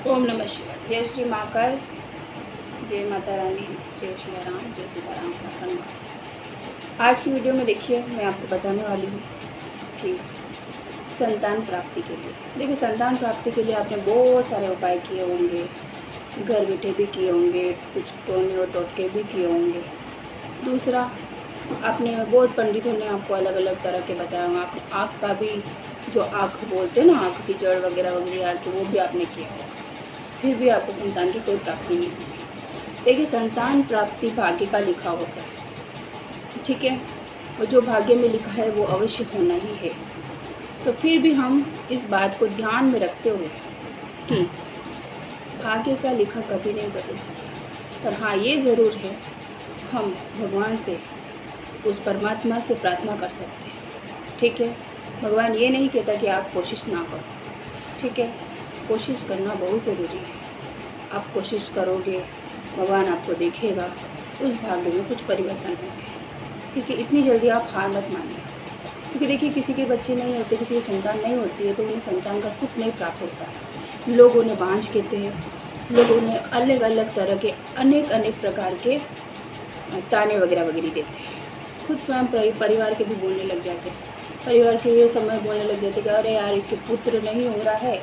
ओम नमः शिवाय। जय श्री महाकाल, जय माता रानी, जय श्री राम, जय सीताराम हनुमान। आज की वीडियो में देखिए, मैं आपको बताने वाली हूँ कि संतान प्राप्ति के लिए, देखिए संतान प्राप्ति के लिए आपने बहुत सारे उपाय किए होंगे, घर बैठे भी किए होंगे, कुछ टोने और टोटके भी किए होंगे। दूसरा, आपने बहुत पंडितों ने आपको अलग अलग तरह के बताया होंगे। आपने आँख का भी, जो आँख बोलते हैं ना, आँख की जड़ वगैरह वगैरह, तो वो भी आपने किया होगा, फिर भी आपको संतान की कोई प्राप्ति नहीं होगी। देखिए, संतान प्राप्ति भाग्य का लिखा होता है, ठीक है, और जो भाग्य में लिखा है वो अवश्य होना ही है। तो फिर भी हम इस बात को ध्यान में रखते हुए कि भाग्य का लिखा कभी नहीं बदल सकता, पर हाँ ये ज़रूर है, हम भगवान से, उस परमात्मा से प्रार्थना कर सकते हैं, ठीक है। भगवान ये नहीं कहता कि आप कोशिश ना करो, ठीक है, कोशिश करना बहुत ज़रूरी है। आप कोशिश करोगे, भगवान आपको देखेगा, उस भाग्य में कुछ परिवर्तन होंगे, ठीक है। इतनी जल्दी आप हार मत मानिए, क्योंकि देखिए किसी के बच्चे नहीं होते, किसी की संतान नहीं होती है तो उन्हें संतान का सुख नहीं प्राप्त होता। लोग उन्हें बांझ कहते हैं, लोग उन्हें अलग अलग तरह के अनेक प्रकार के ताने वगैरह देते हैं। खुद स्वयं परिवार के भी बोलने लग जाते हैं, परिवार के ये समय बोलने लग जाते कि अरे यार, इसके पुत्र नहीं हो रहा है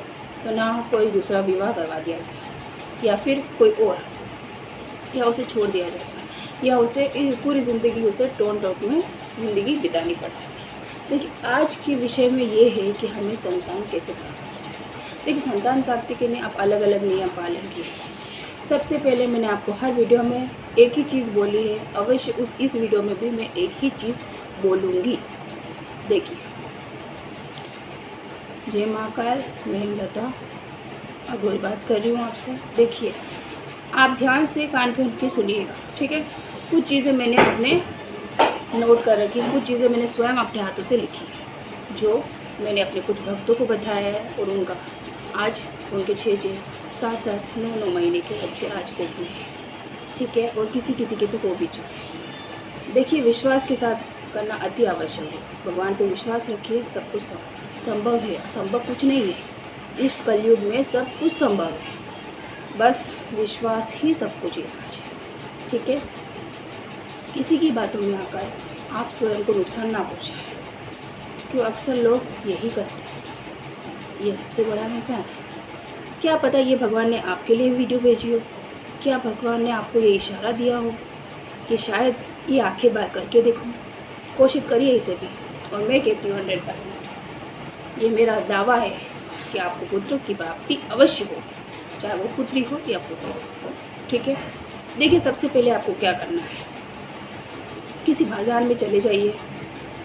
तो ना कोई दूसरा विवाह करवा दिया जाए, या फिर कोई और, या उसे छोड़ दिया जाता है, या उसे पूरी ज़िंदगी उसे टोन टोक में ज़िंदगी बितानी पड़ जाती है। देखिए आज के विषय में ये है कि हमें संतान कैसे प्राप्त की जाए। देखिए संतान प्राप्ति के लिए आप अलग अलग नियम पालन किए। सबसे पहले मैंने आपको हर वीडियो में एक ही चीज़ बोली है, अवश्य इस वीडियो में भी मैं एक ही चीज़ बोलूँगी। देखिए, जय महाकाल, मैं हेमलता अब वही बात कर रही हूँ आपसे। देखिए, आप ध्यान से कान खोल के सुनिएगा, ठीक है। कुछ चीज़ें मैंने अपने नोट कर रखी, कुछ चीज़ें मैंने स्वयं अपने हाथों से लिखी है, जो मैंने अपने कुछ भक्तों को बताया है, और उनका आज उनके 6 7 9 महीने के बच्चे आज कोख में हैं, ठीक है, और किसी के तो हो भी चुके। देखिए, विश्वास के साथ करना अति आवश्यक है। भगवान पे विश्वास रखिए, सब कुछ संभव है, असंभव कुछ नहीं है। इस कलयुग में सब कुछ संभव है, बस विश्वास ही सब कुछ इलाज है, ठीक है। किसी की बातों में आकर आप स्वयं को नुकसान ना पहुँचाएं, क्यों अक्सर लोग यही करते हैं। ये सबसे बड़ा नुकसान है। क्या पता ये भगवान ने आपके लिए वीडियो भेजी हो, क्या भगवान ने आपको ये इशारा दिया हो कि शायद ये आंखें बार करके देखो, कोशिश करिए इसे भी। और मैं कहती हूँ 100% ये मेरा दावा है कि आपको पुत्र की प्राप्ति अवश्य होगी, चाहे वो पुत्री हो या पुत्र हो, ठीक है। देखिए, सबसे पहले आपको क्या करना है, किसी बाज़ार में चले जाइए,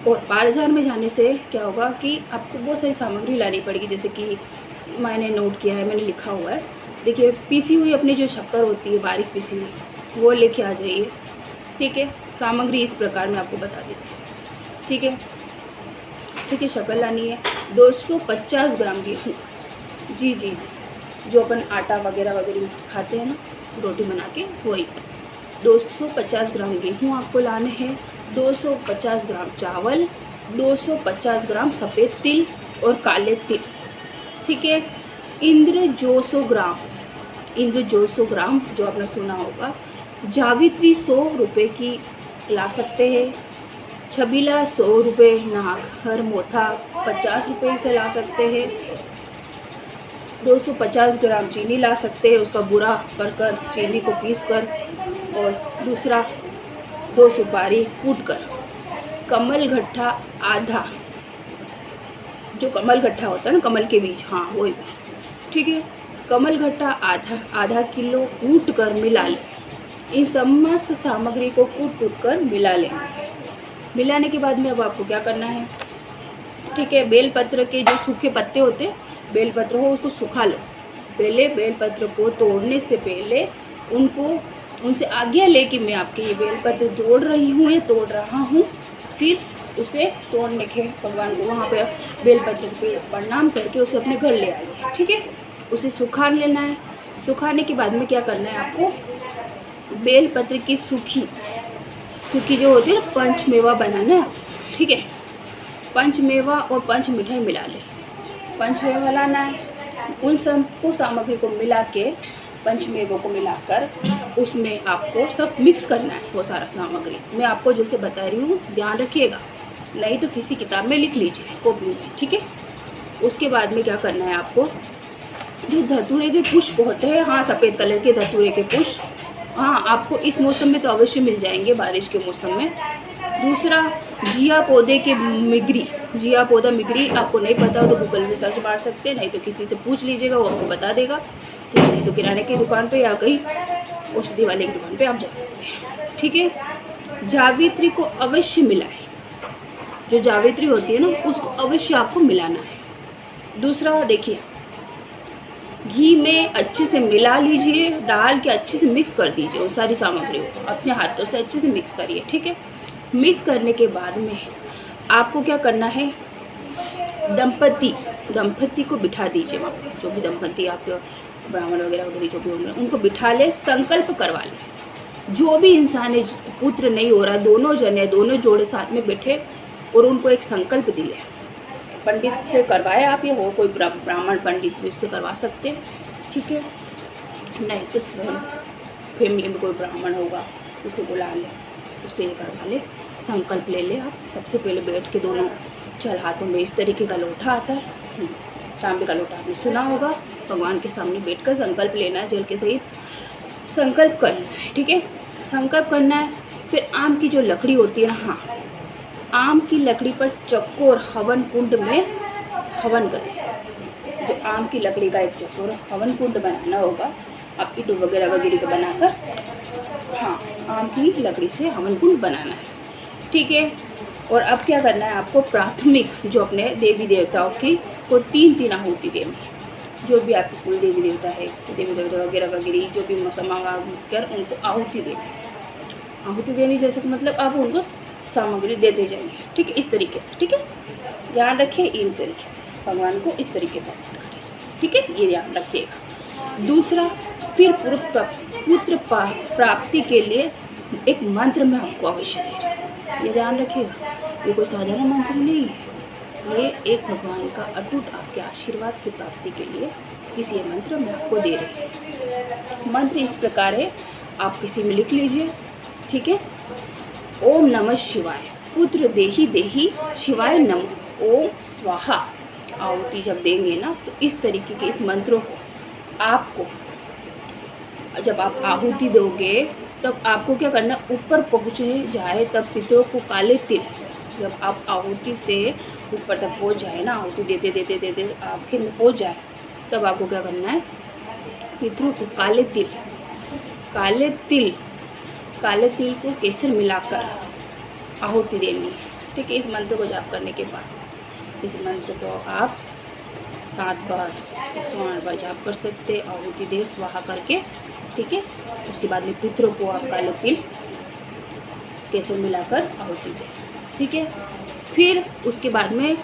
और बाज़ार में जाने से क्या होगा कि आपको बहुत सारी सामग्री लानी पड़ेगी, जैसे कि मैंने नोट किया है, मैंने लिखा हुआ है। देखिए, पीसी हुई अपनी जो शक्कर होती है, बारीक पीसी हुई, वो लेके आ जाइए, ठीक है। सामग्री इस प्रकार मैं आपको बता देती हूँ, ठीक है, ठीक है। शक्कर लानी है 250 ग्राम गेहूँ, जी, जो अपन आटा वगैरह खाते हैं ना, रोटी बना के, वही 250 ग्राम गेहूँ आपको लाने हैं, 250 ग्राम चावल, 250 ग्राम सफ़ेद तिल और काले तिल, ठीक है। इंद्र जो 100 ग्राम जो आपने सुना होगा। जावित्री 100 रुपये की ला सकते हैं, छबीला 100 रुपये, नागहर मोथा 50 रुपये से ला सकते हैं, 250 ग्राम चीनी ला सकते हैं, उसका बुरा कर चीनी को पीस कर, और दूसरा 2 सुपारी कूट कर, कमल घट्टा आधा, जो कमल घट्टा होता है ना, कमल के बीज, हाँ वही, ठीक है। कमल घट्टा आधा किलो कूट कर मिला लें। इन समस्त सामग्री को कूट कर मिला लेंगे। मिलाने के बाद में अब आपको क्या करना है, ठीक है। बेलपत्र के जो सूखे पत्ते होते हैं, बेलपत्र हो उसको सुखा लो। पहले बेलपत्र को तोड़ने से पहले उनसे आज्ञा लेके मैं आपके ये बेलपत्र तोड़ रहा हूँ, फिर उसे तोड़ने के भगवान को वहाँ पे बेलपत्र पे प्रणाम करके उसे अपने घर ले आइए, ठीक है। उसे सुखा लेना है। सुखाने के बाद में क्या करना है आपको, बेलपत्र की सूखी जो होती है ना, पंचमेवा बनाना है, ठीक है। पंचमेवा और पंच मिठाई मिला ले। पंचमेवा लाना है, उन सबको सामग्री को मिला के, पंचमेवों को मिलाकर उसमें आपको सब मिक्स करना है। वो सारा सामग्री मैं आपको जैसे बता रही हूँ, ध्यान रखिएगा, नहीं तो किसी किताब में लिख लीजिए, कॉपी में, ठीक है। उसके बाद में क्या करना है आपको, जो धतूरे के पुष्प होते हैं, हाँ सफ़ेद कलर के धतूरे के पुष्प, हाँ आपको इस मौसम में तो अवश्य मिल जाएंगे, बारिश के मौसम में। दूसरा, जिया पौधे के मिगरी, जिया पौधा मिगरी आपको नहीं पता हो तो गूगल में सर्च मार सकते हैं, नहीं तो किसी से पूछ लीजिएगा, वो आपको बता देगा। नहीं तो किराने की दुकान पे या कहीं औषधि वाले की दुकान पे आप जा सकते हैं, ठीक है। जावित्री को अवश्य मिलाएं, जो जावित्री होती है ना उसको अवश्य आपको मिलाना है। दूसरा देखिए, घी में अच्छे से मिला लीजिए, डाल के अच्छे से मिक्स कर दीजिए उन सारी सामग्री को, अपने हाथों से अच्छे से मिक्स करिए, ठीक है। मिक्स करने के बाद में आपको क्या करना है, दंपति को बिठा दीजिए वहाँ पे, जो भी दंपति आपके ब्राह्मण वगैरह जो भी होंगे उनको बिठा ले, संकल्प करवा ले। जो भी इंसान है जिसको पुत्र नहीं हो रहा, दोनों जने दोनों जोड़े साथ में बैठे और उनको एक संकल्प दिले। पंडित से करवाए आप, या हो कोई ब्राह्मण पंडित भी उससे करवा सकते हैं, ठीक है। नहीं तो स्वयं फैमिली में कोई ब्राह्मण होगा उसे बुला ले, उससे ये करवा ले, संकल्प ले ले। आप सबसे पहले बैठ के दोनों चल हाथों में इस तरीके का लोटा आता है, तांबे का लोटा आपने सुना होगा, भगवान के सामने बैठकर संकल्प लेना है, जल के सहित संकल्प करना है, ठीक है। संकल्प करना है। फिर आम की जो लकड़ी होती है, हाँ आम की लकड़ी पर चकोर हवन कुंड में हवन करें। जो आम की लकड़ी का एक चकोर हवन कुंड बनाना होगा, आप ईंट वगैरह का बनाकर, हाँ आम की लकड़ी से हवन कुंड बनाना है, ठीक है। और अब क्या करना है आपको, प्राथमिक जो अपने देवी देवताओं की को 3 आहुति देनी है। जो भी आपके कुल देवी देवता है, देवी देवता वगैरह जो भी समागम कर उनको आहुति देनी जैसे कि मतलब आप उनको सामग्री देते जाएंगे, ठीक है, इस तरीके से, ठीक है। ध्यान रखिए, इन तरीके से भगवान को इस तरीके से अर्पण करें, ठीक है, ये ध्यान रखिएगा। दूसरा, फिर पुत्र प्राप्ति के लिए एक मंत्र मैं आपको अवश्य दे रही हूँ, ये ध्यान रखिएगा। ये कोई साधारण मंत्र नहीं है, ये एक भगवान का अटूट आपके आशीर्वाद की प्राप्ति के लिए इस ये मंत्र मैं आपको दे रही हूँ। मंत्र इस प्रकार है, आप किसी में लिख लीजिए, ठीक है। ओम नमः शिवाय, पुत्र देहि देहि शिवाय नमः, ओम स्वाहा। आहुति जब देंगे ना तो इस तरीके के इस मंत्रों को आपको, जब आप आहुति दोगे तब आपको क्या करना, ऊपर पहुँचे जाए तब पितरों को काले तिल, जब आप आहुति से ऊपर तक पहुँच जाए ना, आहुति देते देते देते आखिर में पहुँच जाए, तब आपको क्या करना है, पितरों को काले तिल को केसर मिलाकर आहुति देनी है, ठीक है। इस मंत्र को जाप करने के बाद इस मंत्र को आप 7 बार 108 बार जाप कर सकते, आहुति दे स्वाहा करके, ठीक है। उसके बाद में पितरों को आप काले तिल केसर मिलाकर आहुति दें, ठीक है। फिर उसके बाद में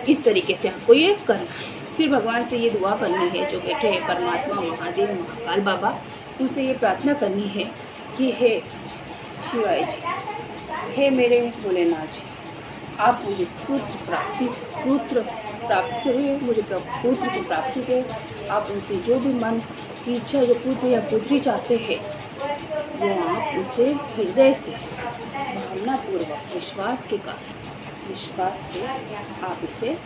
इस तरीके से आपको ये करना है। फिर भगवान से ये दुआ करनी है, जो बैठे हैं परमात्मा महादेव महाकाल बाबा, उनसे ये प्रार्थना करनी है कि हे शिवाय जी, हे मेरे भोलेनाथ जी, आप मुझे पुत्र प्राप्ति करिए, मुझे पुत्र की प्राप्ति के, आप उनसे जो भी मन की इच्छा, जो पुत्र या पुत्री चाहते हैं, वो आप उसे हृदय से भावनापूर्वक विश्वास के कारण, विश्वास से आप इसे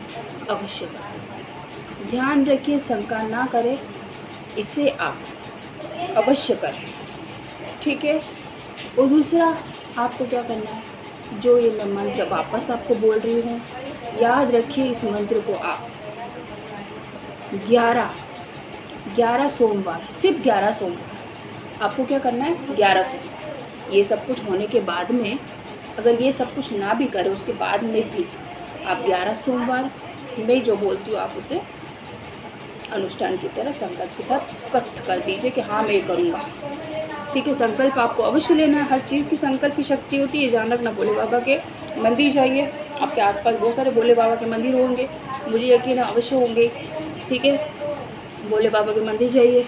अवश्य कर सकते हैं। ध्यान रखिए, शंका ना करें, इसे आप अवश्य करें, ठीक है। और दूसरा आपको क्या करना है, जो ये मैं मंत्र वापस आपको बोल रही हूँ, याद रखिए इस मंत्र को आप 11 सोमवार, सिर्फ 11 सोमवार आपको क्या करना है, 11 सोमवार। ये सब कुछ होने के बाद में, अगर ये सब कुछ ना भी करें उसके बाद में भी आप 11 सोमवार मैं जो बोलती हूँ आप उसे अनुष्ठान की तरह संकल्प के साथ कट कर दीजिए कि हाँ मैं ये करूँगा, ठीक है। संकल्प आपको अवश्य लेना है, हर चीज़ की संकल्प की शक्ति होती है। ध्यान रखना, भोले बाबा के मंदिर जाइए, आपके आसपास बहुत सारे भोले बाबा के मंदिर होंगे, मुझे यकीन है अवश्य होंगे, ठीक है। भोले बाबा के मंदिर जाइए,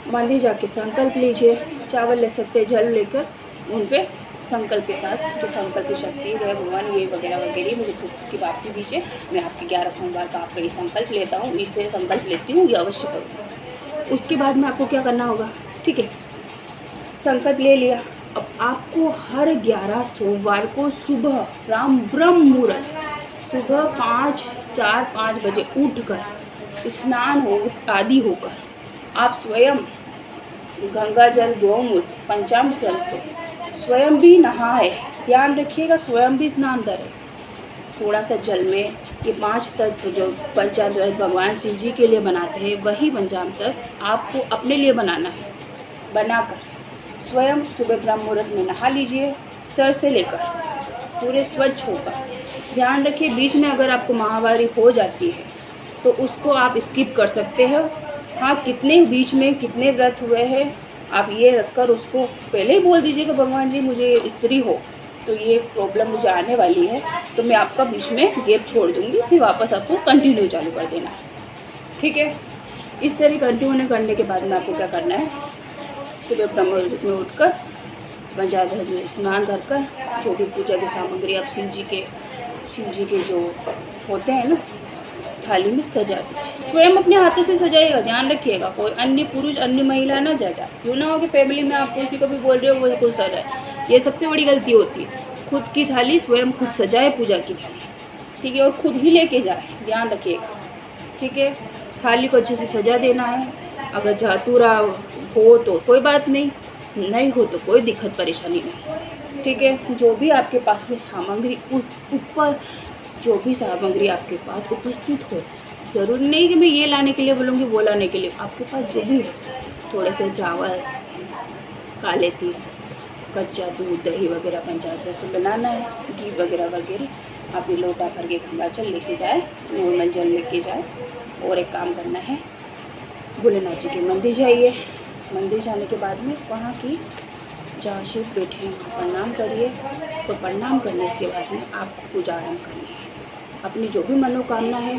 मंदिर जाके संकल्प लीजिए, चावल ले सकते हैं, जल लेकर उन पर संकल्प के साथ, जो संकल्प की शक्ति है भगवान ये वगैरह वगैरह मुझे खुद की प्राप्ति दीजिए। मैं आपके 11 सोमवार का आपका ये संकल्प लेता हूँ, इससे संकल्प लेती हूँ, ये अवश्य करूँगी। उसके बाद में आपको क्या करना होगा, ठीक है, संकल्प ले लिया। अब आपको हर 11 सोमवार को सुबह ब्रह्म मुहूर्त सुबह 4-5 बजे उठकर स्नान हो आदि होकर आप स्वयं गंगा जल गौमूत्र पंचामृत से स्वयं भी नहाए। ध्यान रखिएगा, स्वयं भी स्नान करें। थोड़ा सा जल में ये 5 तत्व जो पंचामृत भगवान शिव जी के लिए बनाते हैं, वही पंचामृत आपको अपने लिए बनाना है। बनाकर स्वयं सुबह ब्रह्म मुहूर्त में नहा लीजिए, सर से लेकर पूरे स्वच्छ होकर। ध्यान रखिए, बीच में अगर आपको माहवारी हो जाती है तो उसको आप स्किप कर सकते हो। हाँ, कितने बीच में कितने व्रत हुए हैं आप ये रखकर उसको पहले ही बोल दीजिएगा, भगवान जी मुझे स्त्री हो तो ये प्रॉब्लम मुझे आने वाली है, तो मैं आपका बीच में गैप छोड़ दूँगी, फिर वापस आपको कंटिन्यू चालू कर देना है, ठीक है। इस तरह कंटिन्यू करने के बाद में आपको क्या करना है, सुबह ब्रह्म मुहूर्त में उठकर पंचामृत में स्नान कर जो भी पूजा की सामग्री आप शिव जी के जो होते हैं ना थाली में सजा दीजिए। स्वयं अपने हाथों से सजाइएगा। ध्यान रखिएगा, कोई अन्य पुरुष अन्य महिला ना सजाए। यूँ ना हो कि फैमिली में आप किसी को भी बोल रहे हो वो खुद सजाए, ये सबसे बड़ी गलती होती है। खुद की थाली स्वयं खुद सजाए, पूजा की थाली, ठीक है, और खुद ही लेके जाए। ध्यान रखिएगा, ठीक है। थाली को अच्छे से सजा देना है। अगर धतूरा हो तो कोई बात नहीं, नहीं हो तो कोई दिक्कत परेशानी नहीं, ठीक है। जो भी आपके पास में सामग्री ऊपर जो भी सामग्री आपके पास उपस्थित हो, ज़रूरी नहीं कि मैं ये लाने के लिए बोलूँगी वो लाने के लिए, आपके पास जो भी हो, थोड़े से चावल, काले तिल, कच्चा दूध, दही वगैरह पंचामृत को बनाना है, घी वगैरह वगैरह। आप ये लोटा भर के गंगा जल लेके जाए, नॉर्मल जल लेके जाए। और एक काम करना है, भोलेनाथ जी के मंदिर जाइए। मंदिर जाने के बाद में वहाँ की जहाँ शिव बैठे हैं प्रणाम करिए, और प्रणाम करने के बाद में आपको पूजा आरम्भ करनी है। अपनी जो भी मनोकामना है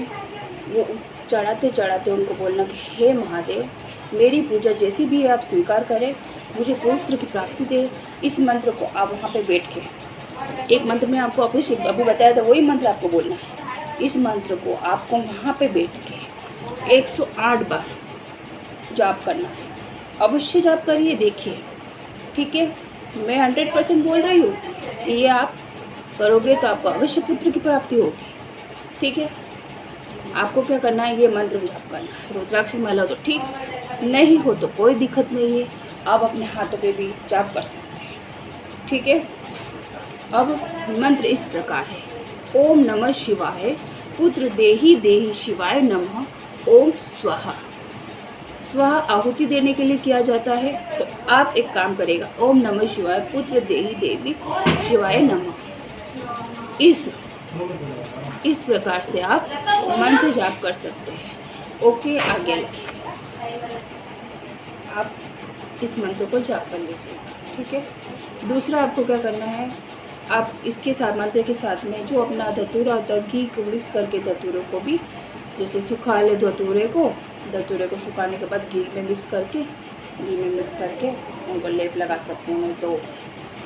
वो चढ़ाते चढ़ाते उनको बोलना कि हे महादेव, मेरी पूजा जैसी भी है आप स्वीकार करें, मुझे पुत्र की प्राप्ति दे। इस मंत्र को आप वहाँ पे बैठ के, एक मंत्र में आपको अभी बताया था, वही मंत्र आपको बोलना है। इस मंत्र को आपको वहाँ पे बैठ के 108 बार जाप करना है। अवश्य जाप करिए, देखिए, ठीक है। मैं 100% बोल रही हूँ, ये आप करोगे तो आपको अवश्य पुत्र की प्राप्ति होगी, ठीक है। आपको क्या करना है, ये मंत्र जाप करना है। रुद्राक्ष माला तो ठीक, नहीं हो तो कोई दिक्कत नहीं है, आप अपने हाथों पे भी जाप कर सकते हैं, ठीक है। अब मंत्र इस प्रकार है, ओम नमः शिवाय, पुत्र देहि देहि शिवाय नमः, ओम स्वाहा। स्वाहा आहुति देने के लिए किया जाता है, तो आप एक काम करेगा, ओम नमः शिवाय, पुत्र देहि देवी शिवाय नमः। इस प्रकार से आप मंत्र जाप कर सकते हैं। ओके, आगे लिखिए, आप इस मंत्र को जाप कर लीजिए, ठीक है। दूसरा आपको क्या करना है, आप इसके साथ मंत्र के साथ में जो अपना धतूरा होता है, घी को मिक्स करके धतूरे को भी, जैसे सुखा ले धतूरे को सुखाने के बाद घी में मिक्स करके उनको लेप लगा सकते हैं, तो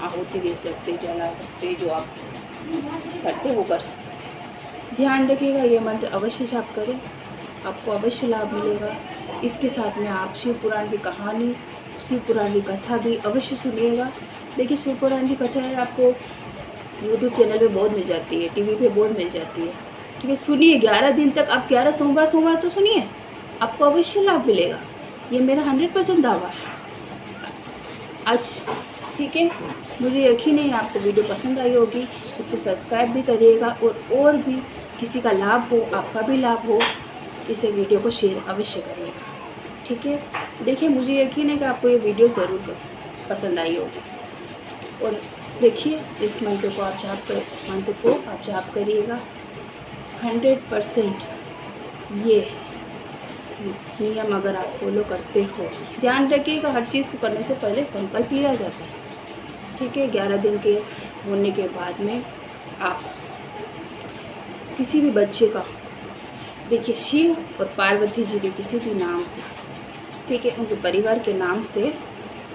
आहुति दे सकते, जला सकते, जो आप करते वो कर सकते हैं। ध्यान रखिएगा, ये मंत्र अवश्य जाप करें, आपको अवश्य लाभ मिलेगा। इसके साथ में आप शिव पुराण की कहानी, शिव पुराण की कथा भी अवश्य सुनिएगा। देखिए, शिव पुराण की कथा है आपको यूट्यूब चैनल पे बहुत मिल जाती है, टीवी पे बहुत मिल जाती है, ठीक है। सुनिए, 11 दिन तक आप 11 सोमवार तो सुनिए, आपको अवश्य लाभ मिलेगा, ये मेरा 100% दावा है। अच्छा, ठीक है, मुझे यकीन है आपको वीडियो पसंद आई होगी। इसको सब्सक्राइब भी करिएगा, और भी किसी का लाभ हो, आपका भी लाभ हो, इसे वीडियो को शेयर अवश्य करिएगा, ठीक है। देखिए, मुझे यकीन है कि आपको ये वीडियो ज़रूर पसंद आई होगी। और देखिए, इस मंत्र को आप जाप करिएगा। 100% ये नियम अगर आप फॉलो करते हो, ध्यान रखिएगा, हर चीज़ को करने से पहले संकल्प लिया जाता है, ठीक है। 11 दिन के होने के बाद में आप किसी भी बच्चे का, देखिए, शिव और पार्वती जी के किसी भी नाम से, ठीक है, उनके परिवार के नाम से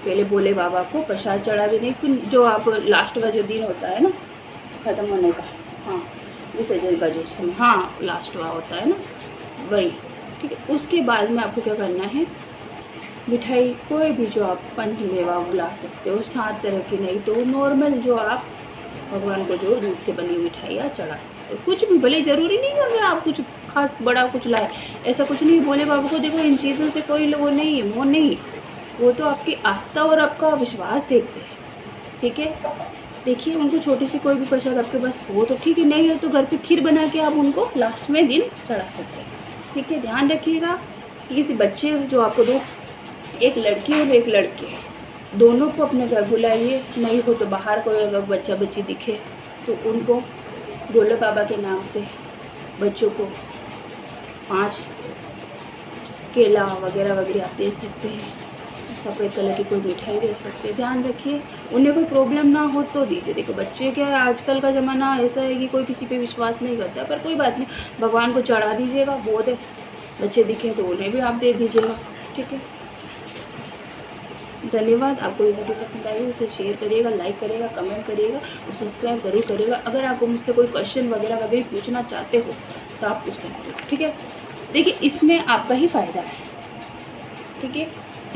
पहले भोले बाबा को प्रसाद चढ़ा देने, फिर जो आप लास्ट का जो दिन होता है ना ख़त्म होने का, हाँ विसर्जन का जो समय, हाँ लास्ट वाला होता है ना वही, ठीक है। उसके बाद में आपको क्या करना है, मिठाई कोई भी जो आप पंच मेवा बुला सकते हो, 7 तरह की, नहीं तो नॉर्मल जो आप भगवान को जो दूध से बनी मिठाइयाँ चढ़ा सकते हो, कुछ भी, भले ज़रूरी नहीं है आप कुछ खास बड़ा कुछ लाए, ऐसा कुछ नहीं। भोले बाबा को देखो इन चीज़ों से कोई वो नहीं है, वो नहीं, वो तो आपकी आस्था और आपका विश्वास देखते हैं, ठीक है। देखिए उनको छोटी सी कोई भी प्रसाद आपके पास हो तो ठीक है, नहीं हो तो घर पे खीर बना के आप उनको लास्ट में दिन चढ़ा सकते हैं, ठीक है। ध्यान रखिएगा कि किसी बच्चे जो आपको दो, एक लड़की और एक लड़के, दोनों को अपने घर बुलाइए, नहीं हो तो बाहर कोई अगर बच्चा बच्ची दिखे तो उनको भोले बाबा के नाम से बच्चों को 5 केला वगैरह वगैरह आप दे सकते हैं, सफ़ेद कलर की कोई मिठाई दे सकते हैं। ध्यान रखिए उन्हें कोई प्रॉब्लम ना हो तो दीजिए। देखो बच्चे क्या है, आजकल का ज़माना ऐसा है कि कोई किसी पे विश्वास नहीं करता है, पर कोई बात नहीं, भगवान को चढ़ा दीजिएगा, बहुत है। बच्चे दिखे तो उन्हें भी आप दे दीजिएगा, ठीक है। धन्यवाद। आपको ये वीडियो पसंद आई हो उसे शेयर करिएगा, लाइक करिएगा, कमेंट करिएगा और सब्सक्राइब ज़रूर करिएगा। अगर आपको मुझसे कोई क्वेश्चन वगैरह वगैरह पूछना चाहते हो तो आप पूछ सकते हो, ठीक है। देखिए इसमें आपका ही फ़ायदा है, ठीक है,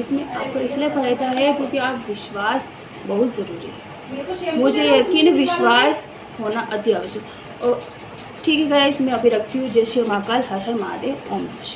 इसमें आपको इसलिए फ़ायदा है क्योंकि आप विश्वास बहुत ज़रूरी है, मुझे यकीन विश्वास होना अति आवश्यक। और ठीक है गाइस, मैं अभी रखती हूँ। जय श्री महाकाल, हर हर महादेव, ओम नमः शिवाय।